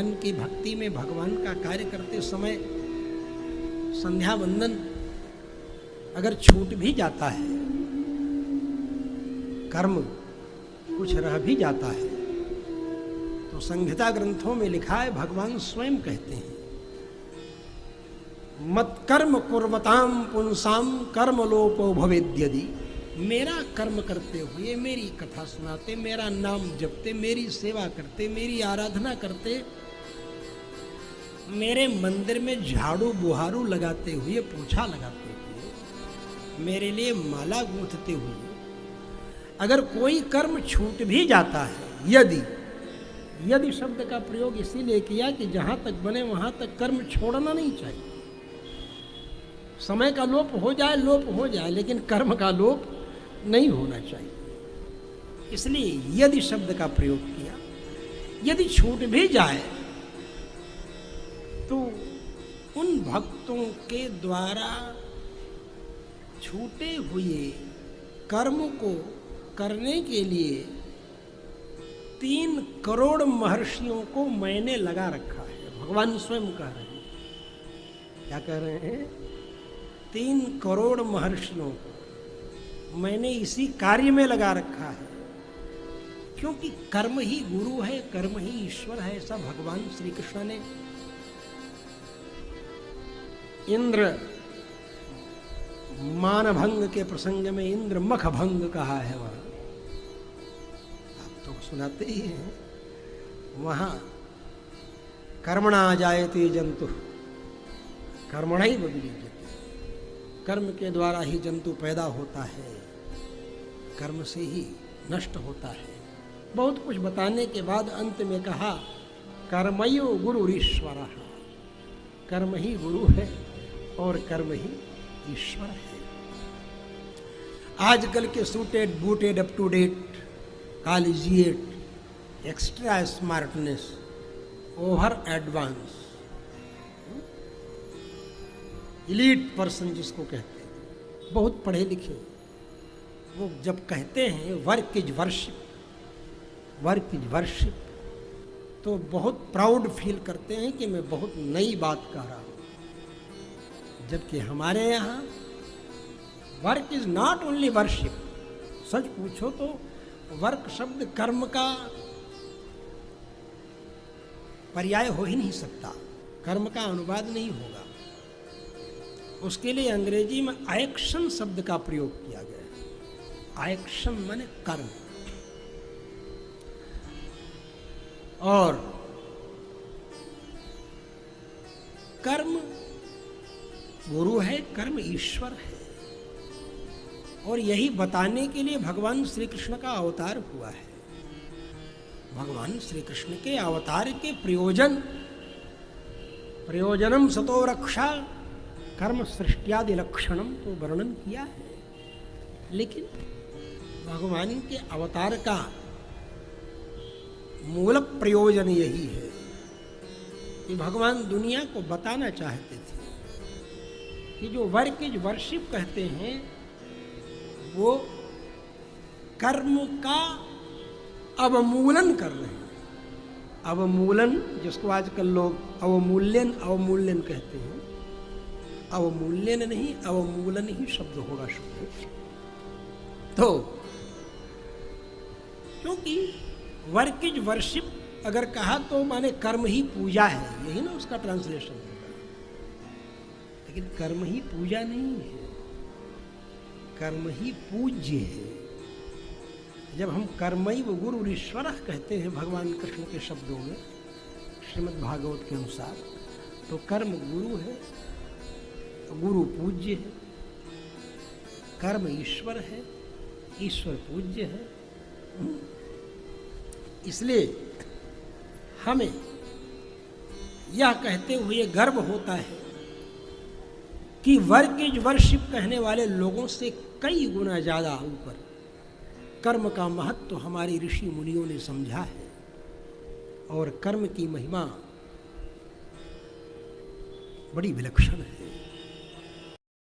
भगवान की भक्ति में, भगवान का कार्य करते समय संध्या वंदन अगर छूट भी जाता है, कर्म कुछ रह भी जाता है, तो संहिता ग्रंथों में लिखा है, भगवान स्वयं कहते हैं, मत कर्म कुर्वताम पुंसाम कर्म लोपो भवेद्यदि। मेरा कर्म करते हुए, मेरी कथा सुनाते, मेरा नाम जपते, मेरी सेवा करते, मेरी आराधना करते, मेरे मंदिर में झाड़ू बुहारू लगाते हुए, पोछा लगाते हुए, मेरे लिए माला गूंथते हुए अगर कोई कर्म छूट भी जाता है, यदि शब्द का प्रयोग इसीलिए किया कि जहां तक बने वहां तक कर्म छोड़ना नहीं चाहिए। समय का लोप हो जाए, लेकिन कर्म का लोप नहीं होना चाहिए। इसलिए यदि शब्द का प्रयोग किया। यदि छूट भी जाए तो उन भक्तों के द्वारा छूटे हुए कर्म को करने के लिए 3 करोड़ महर्षियों को मैंने लगा रखा है। भगवान स्वयं कह रहे हैं, क्या कह रहे हैं? 3 करोड़ महर्षियों को मैंने इसी कार्य में लगा रखा है, क्योंकि कर्म ही गुरु है, कर्म ही ईश्वर है। ऐसा भगवान श्री कृष्ण ने इंद्र मानभंग के प्रसंग में इंद्र मख भंग कहा है। वहां आप तो सुनाते ही हैं, वहां कर्मणा जायते जंतु कर्मणा ही बदलीजते। कर्म के द्वारा ही जंतु पैदा होता है, कर्म से ही नष्ट होता है। बहुत कुछ बताने के बाद अंत में कहा, कर्मयो गुरुरीश्वर। कर्म ही गुरु है और कर्म ही ईश्वर है। आजकल के suited booted up to date collegiate, extra smartness, over advance, elite person जिसको कहते हैं, बहुत पढ़े लिखे, वो जब कहते हैं वर्क इज वर्शिप, तो बहुत प्राउड फील करते हैं कि मैं बहुत नई बात कह रहा हूं। जबकि हमारे यहाँ work is not only worship. सच पूछो तो वर्क शब्द कर्म का पर्याय हो ही नहीं सकता, कर्म का अनुवाद नहीं होगा। उसके लिए अंग्रेजी में एक्शन शब्द का प्रयोग किया गया है। एक्शन माने कर्म, और कर्म गुरु है, कर्म ईश्वर है। और यही बताने के लिए भगवान श्री कृष्ण का अवतार हुआ है। भगवान श्री कृष्ण के अवतार के प्रयोजनम सतो रक्षा कर्म सृष्टियादि लक्षणम तो वर्णन किया है। लेकिन भगवान के अवतार का मूल प्रयोजन यही है कि भगवान दुनिया को बताना चाहते थे कि जो वर्क इज वर्शिप कहते हैं, वो कर्म का अवमूलन कर रहे हैं। अवमूलन, जिसको आजकल लोग अवमूल्यन कहते हैं, अवमूल्यन नहीं, अवमूलन ही शब्द होगा शुद्ध। तो क्योंकि वर्क इज वर्शिप अगर कहा तो माने कर्म ही पूजा है, यही ना उसका ट्रांसलेशन होगा। लेकिन कर्म ही पूजा नहीं है, कर्म ही पूज्य है। जब हम कर्मैव गुरुरीश्वर कहते हैं भगवान कृष्ण के शब्दों में, श्रीमद् भागवत के अनुसार, तो कर्म गुरु है, गुरु पूज्य है, कर्म ईश्वर है, ईश्वर पूज्य है। इसलिए हमें यह कहते हुए गर्व होता है कि वर्क इज वर्शिप कहने वाले लोगों से कई गुना ज्यादा ऊपर कर्म का महत्व तो हमारे ऋषि मुनियों ने समझा है। और कर्म की महिमा बड़ी विलक्षण है।